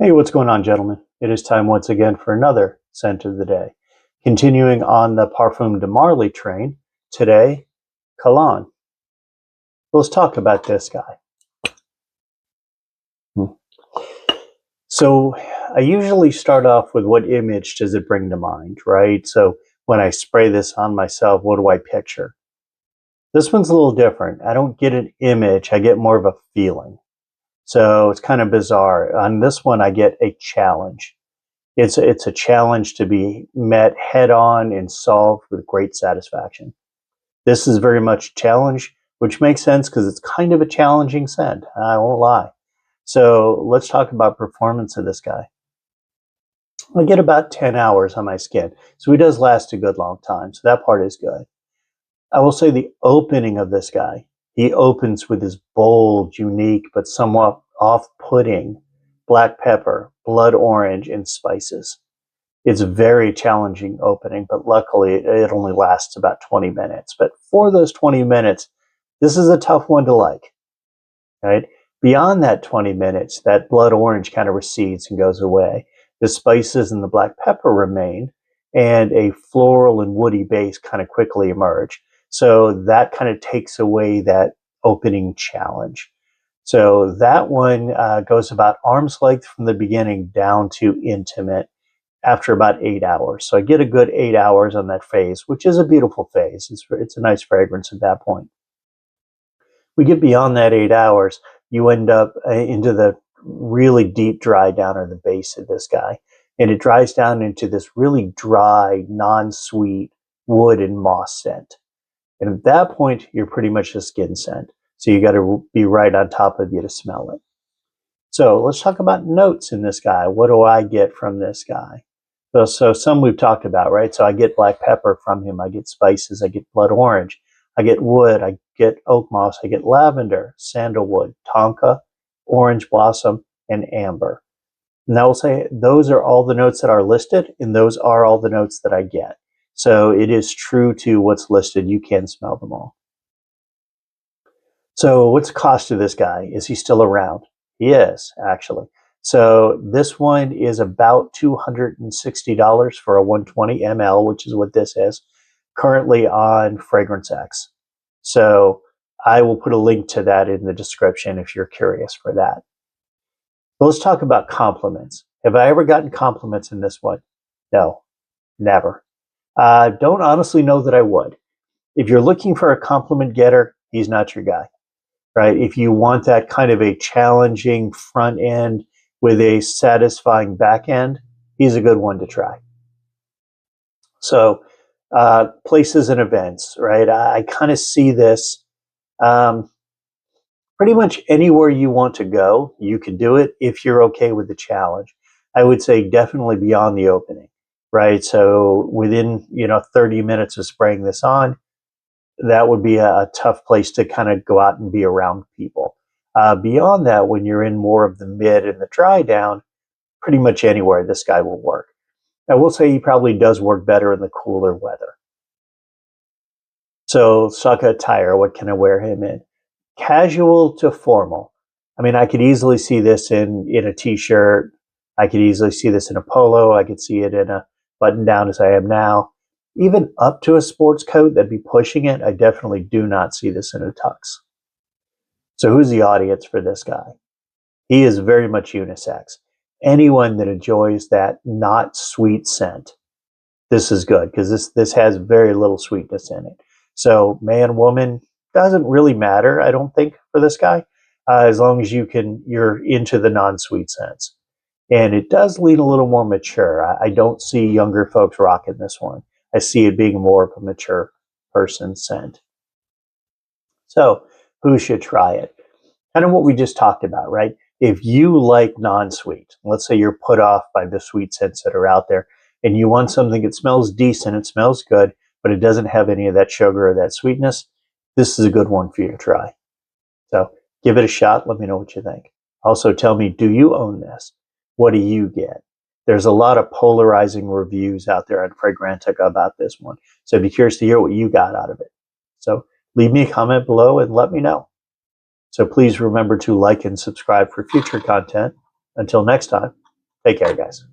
Hey, what's going on, gentlemen? It is time once again for another scent of the day. Continuing on the Parfums de Marly train, today, Kalan. Let's talk about this guy. So I usually start off with what image does it bring to mind, right? So when I spray this on myself, what do I picture? This one's a little different. I don't get an image, I get more of a feeling. So it's kind of bizarre. On this one, I get a challenge. It's a challenge to be met head on and solved with great satisfaction. This is very much a challenge, which makes sense because it's kind of a challenging scent. I won't lie. So let's talk about performance of this guy. I get about 10 hours on my skin. So he does last a good long time. So that part is good. I will say the opening of this guy, he opens with his bold, unique, but somewhat off-putting black pepper, blood orange, and spices. It's a very challenging opening, but luckily it only lasts about 20 minutes. But for those 20 minutes, this is a tough one to like, right? Beyond that 20 minutes, that blood orange kind of recedes and goes away. The spices and the black pepper remain, and a floral and woody base kind of quickly emerge. So that kind of takes away that opening challenge. So that one goes about arm's length from the beginning down to intimate after about 8 hours. So I get a good 8 hours on that phase, which is a beautiful phase. It's a nice fragrance at that point. We get beyond that 8 hours, you end up into the really deep dry down or the base of this guy. And it dries down into this really dry, non-sweet wood and moss scent. And at that point, you're pretty much a skin scent. So you got to be right on top of you to smell it. So let's talk about notes in this guy. What do I get from this guy? So some we've talked about, right? So I get black pepper from him. I get spices. I get blood orange. I get wood. I get oak moss. I get lavender, sandalwood, tonka, orange blossom, and amber. And I will say those are all the notes that are listed, and those are all the notes that I get. So it is true to what's listed. You can smell them all. So what's the cost of this guy? Is he still around? He is, actually. So this one is about $260 for a 120 ml, which is what this is, currently on Fragrance X. So I will put a link to that in the description if you're curious for that. Let's talk about compliments. Have I ever gotten compliments in this one? No, never. Don't honestly know that I would. If you're looking for a compliment getter, he's not your guy, right? If you want that kind of a challenging front end with a satisfying back end, he's a good one to try. So places and events, right? I kind of see this pretty much anywhere you want to go, you can do it if you're okay with the challenge. I would say definitely beyond the opening, right? So within 30 minutes of spraying this on, that would be a tough place to kind of go out and be around people. Beyond that, when you're in more of the mid and the dry down, pretty much anywhere this guy will work. I will say he probably does work better in the cooler weather. So Saka attire, what can I wear him in? Casual to formal. I mean, I could easily see this in a t-shirt. I could easily see this in a polo. I could see it in a button down as I am now. Even up to a sports coat that'd be pushing it, I definitely do not see this in a tux. So who's the audience for this guy? He is very much unisex. Anyone that enjoys that not sweet scent, this is good because this has very little sweetness in it. So man, woman, doesn't really matter, I don't think, for this guy, as long as you're into the non-sweet scents. And it does lean a little more mature. I don't see younger folks rocking this one. I see it being more of a mature person scent. So who should try it? Kind of what we just talked about, right? If you like non-sweet, let's say you're put off by the sweet scents that are out there, and you want something that smells decent, it smells good, but it doesn't have any of that sugar or that sweetness, this is a good one for you to try. So give it a shot. Let me know what you think. Also tell me, do you own this? What do you get? There's a lot of polarizing reviews out there on Fragrantica about this one. So I'd be curious to hear what you got out of it. So leave me a comment below and let me know. So please remember to like and subscribe for future content. Until next time, Take care, guys.